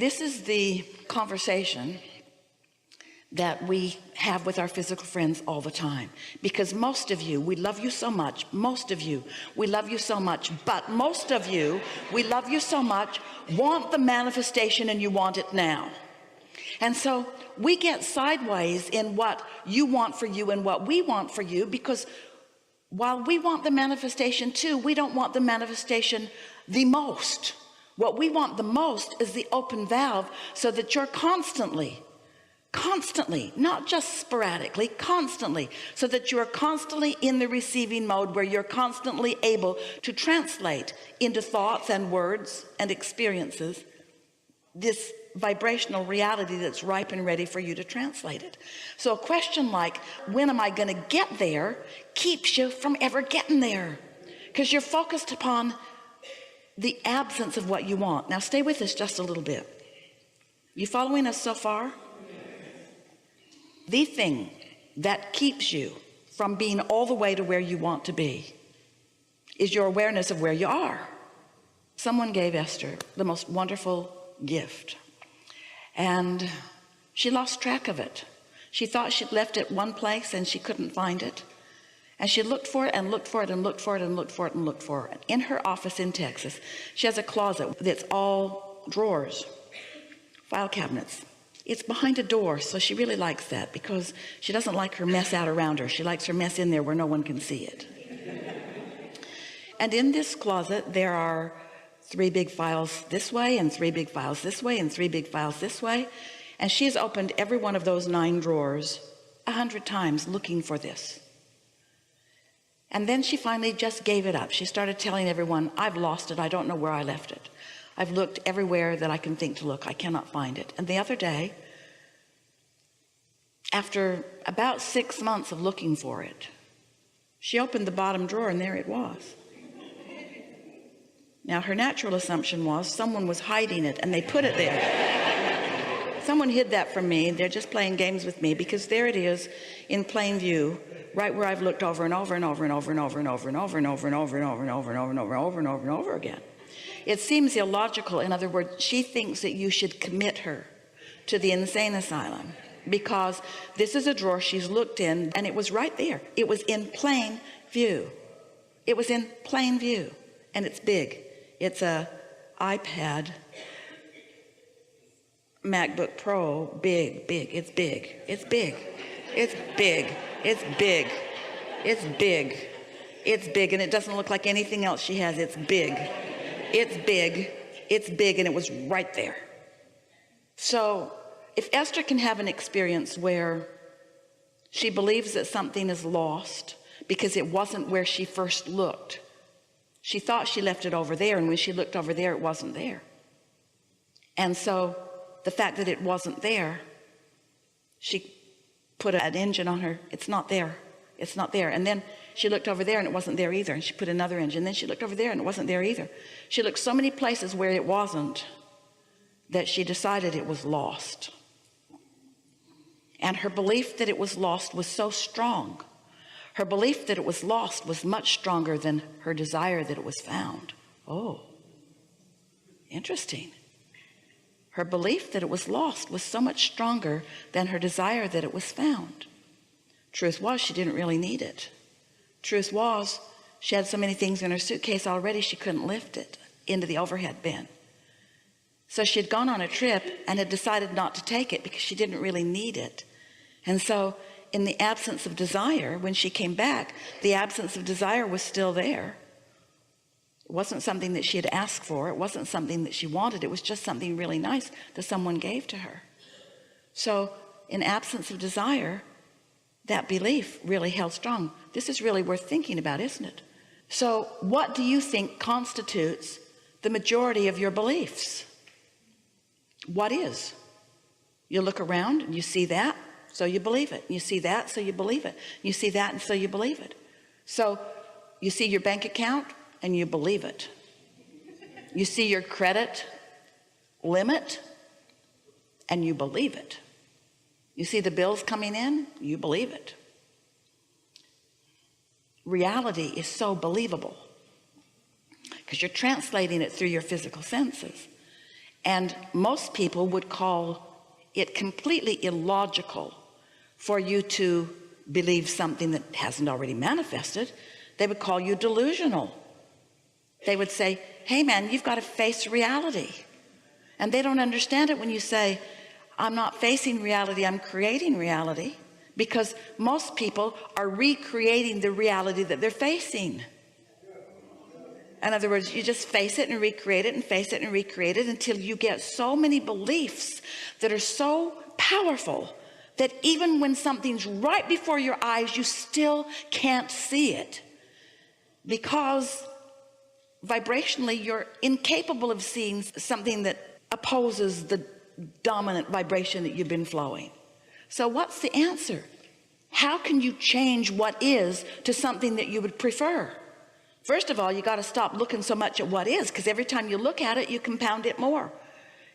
this is the conversation that we have with our physical friends all the time, because most of you, we love you so much. Most of you, we love you so much, but most of you, we love you so much, want the manifestation, and you want it now. And so we get sideways in what you want for you and what we want for you, because while we want the manifestation too, we don't want the manifestation the most. What we want the most is the open valve, so that you're constantly, not just sporadically, constantly, so that you're constantly in the receiving mode, where you're constantly able to translate into thoughts and words and experiences this vibrational reality that's ripe and ready for you to translate it. So a question like, when am I going to get there, keeps you from ever getting there, because you're focused upon the absence of what you want. Now stay with us just a little bit. You following us so far? The thing that keeps you from being all the way to where you want to be is your awareness of where you are. Someone gave Esther the most wonderful gift, and she lost track of it. She thought she'd left it one place and she couldn't find it, and she looked for it and looked for it and looked for it and looked for it and looked for it. In her office in Texas, she has a closet that's all drawers, file cabinets. It's behind a door, so she really likes that, because she doesn't like her mess out around her. She likes her mess in there where no one can see it. And in this closet there are 3 big files this way, and 3 big files this way, and 3 big files this way. And she has opened every one of those 9 drawers 100 times looking for this. And then she finally just gave it up. She started telling everyone, I've lost it. I don't know where I left it. I've looked everywhere that I can think to look. I cannot find it. And the other day, after about 6 months of looking for it, she opened the bottom drawer, and there it was. Now her natural assumption was someone was hiding it and they put it there. Someone hid that from me. They're just playing games with me, because there it is in plain view, right where I've looked over and over and over and over and over and over and over and over and over and over and over and over and over and over and over and over again. It seems illogical. In other words, she thinks that you should commit her to the insane asylum, because this is a drawer she's looked in, and it was right there. It was in plain view. It was in plain view, and it's big. It's a iPad MacBook Pro, big. It's big. It's big. It's big. It's big. It's big. It's big, and it doesn't look like anything else she has. It's big. It's big. It's big, and it was right there. So if Esther can have an experience where she believes that something is lost because it wasn't where she first looked, she thought she left it over there, and when she looked over there, it wasn't there. And so the fact that it wasn't there, she put an engine on her. It's not there. It's not there. And then she looked over there, and it wasn't there either. And she put another engine. Then she looked over there, and it wasn't there either. She looked so many places where it wasn't, that she decided it was lost. And her belief that it was lost was so strong. Her belief that it was lost was much stronger than her desire that it was found. Oh, interesting. Her belief that it was lost was so much stronger than her desire that it was found. Truth was, she didn't really need it. Truth was, she had so many things in her suitcase already, she couldn't lift it into the overhead bin. So she had gone on a trip and had decided not to take it because she didn't really need it. And so in the absence of desire, when she came back, the absence of desire was still there. It wasn't something that she had asked for. It wasn't something that she wanted. It was just something really nice that someone gave to her. So in absence of desire, that belief really held strong. This is really worth thinking about, isn't it? So what do you think constitutes the majority of your beliefs? What is? You look around and you see that, so you believe it. You see that, so you believe it. You see that, and so you believe it. So you see your bank account and you believe it. You see your credit limit and you believe it. You see the bills coming in, you believe it. Reality is so believable because you're translating it through your physical senses. And most people would call it completely illogical for you to believe something that hasn't already manifested. They would call you delusional. They would say, hey man, you've got to face reality. And they don't understand it when you say, I'm not facing reality, I'm creating reality, because most people are recreating the reality that they're facing. In other words, you just face it and recreate it and face it and recreate it until you get so many beliefs that are so powerful that even when something's right before your eyes, you still can't see it, because vibrationally you're incapable of seeing something that opposes the dominant vibration that you've been flowing. So what's the answer? How can you change what is to something that you would prefer? First of all, you got to stop looking so much at what is, because every time you look at it, you compound it more.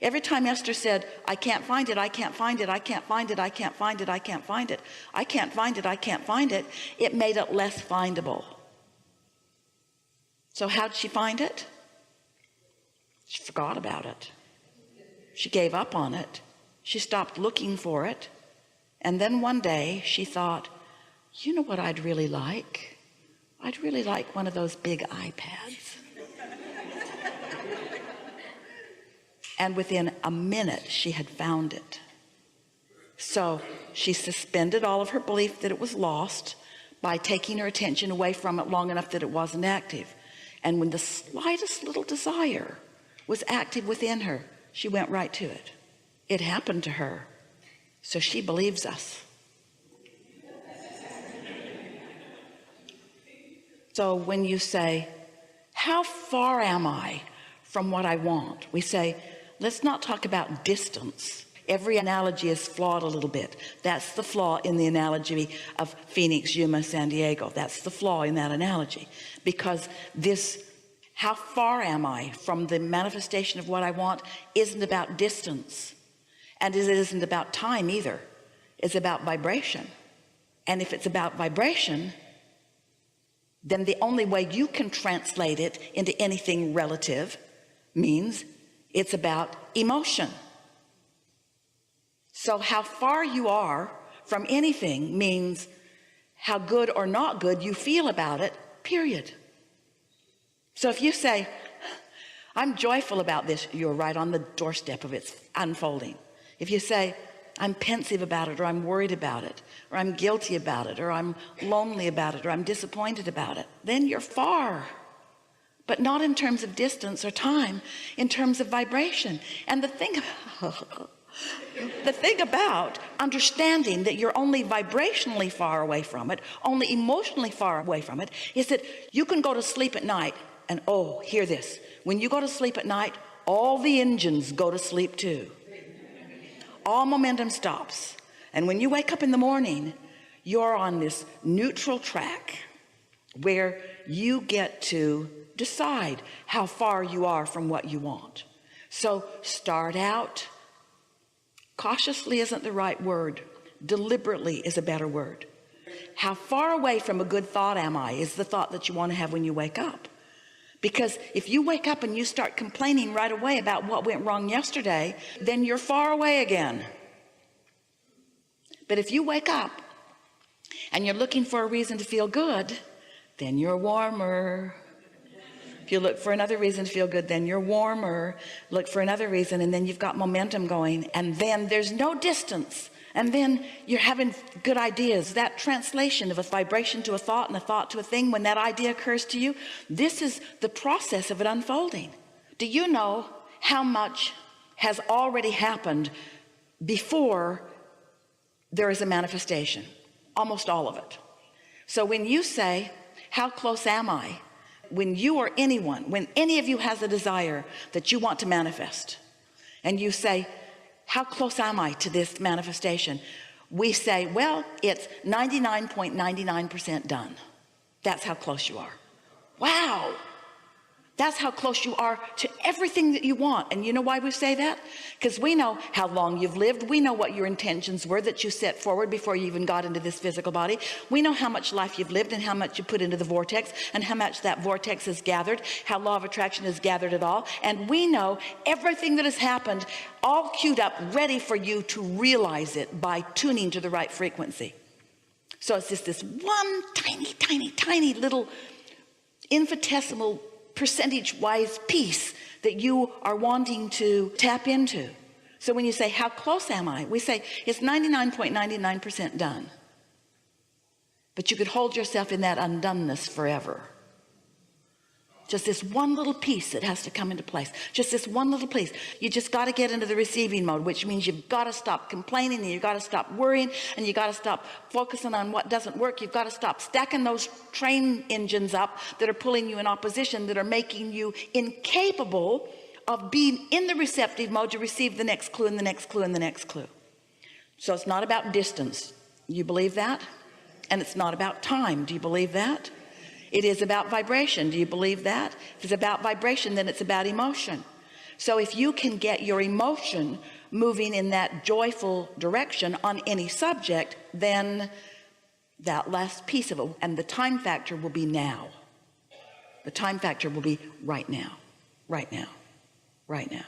Every time Esther said, I can't find it, I can't find it, I can't find it, I can't find it, I can't find it, I can't find it, I can't find it, it made it less findable. So how'd she find it? She forgot about it. She gave up on it. She stopped looking for it. And then one day she thought, you know what I'd really like? I'd really like one of those big iPads. And within a minute she had found it. So she suspended all of her belief that it was lost by taking her attention away from it long enough that it wasn't active. And when the slightest little desire was active within her, she went right to it. It happened to her. So she believes us. So when you say, how far am I from what I want? We say, let's not talk about distance. Every analogy is flawed a little bit. That's the flaw in the analogy of Phoenix, Yuma, San Diego. That's the flaw in that analogy, because this, how far am I from the manifestation of what I want, isn't about distance, and it isn't about time either. It's about vibration. And if it's about vibration, then the only way you can translate it into anything relative means it's about emotion. So how far you are from anything means how good or not good you feel about it, period. So if you say, I'm joyful about this, you're right on the doorstep of its unfolding. If you say, I'm pensive about it, or I'm worried about it, or I'm guilty about it, or I'm lonely about it, or I'm disappointed about it, then you're far. But not in terms of distance or time, in terms of vibration. And the thing about understanding that you're only vibrationally far away from it, only emotionally far away from it, is that you can go to sleep at night and, oh, hear this. When you go to sleep at night, all the engines go to sleep too. All momentum stops. And when you wake up in the morning, you're on this neutral track where you get to decide how far you are from what you want. So start out. Cautiously isn't the right word. Deliberately is a better word. How far away from a good thought am I is the thought that you want to have when you wake up. Because if you wake up and you start complaining right away about what went wrong yesterday, then you're far away again. But if you wake up and you're looking for a reason to feel good, then you're warmer. If you look for another reason to feel good, then you're warmer. Look for another reason, and then you've got momentum going, and then there's no distance. And then you're having good ideas. That translation of a vibration to a thought and a thought to a thing, when that idea occurs to you, this is the process of it unfolding. Do you know how much has already happened before there is a manifestation? Almost all of it. So when you say, how close am I? When you or anyone, when any of you has a desire that you want to manifest, and you say, how close am I to this manifestation? We say, well, it's 99.99% done. That's how close you are. Wow. That's how close you are to everything that you want. And you know why we say that? Because we know how long you've lived. We know what your intentions were that you set forward before you even got into this physical body. We know how much life you've lived and how much you put into the vortex and how much that vortex has gathered, how law of attraction has gathered it all. And we know everything that has happened, all queued up, ready for you to realize it by tuning to the right frequency. So it's just this one tiny little infinitesimal percentage-wise piece that you are wanting to tap into. So when you say, how close am I? We say it's 99.99% done. But you could hold yourself in that undoneness forever. Just this one little piece that has to come into place. Just this one little piece. You just got to get into the receiving mode, which means you've got to stop complaining, and you've got to stop worrying, and you've got to stop focusing on what doesn't work. You've got to stop stacking those train engines up that are pulling you in opposition, that are making you incapable of being in the receptive mode to receive the next clue and the next clue and the next clue. So it's not about distance. You believe that? And it's not about time. Do you believe that? It is about vibration. Do you believe that? If it's about vibration, then it's about emotion. So if you can get your emotion moving in that joyful direction on any subject, then that last piece of it, and the time factor will be now. The time factor will be right now, right now, right now.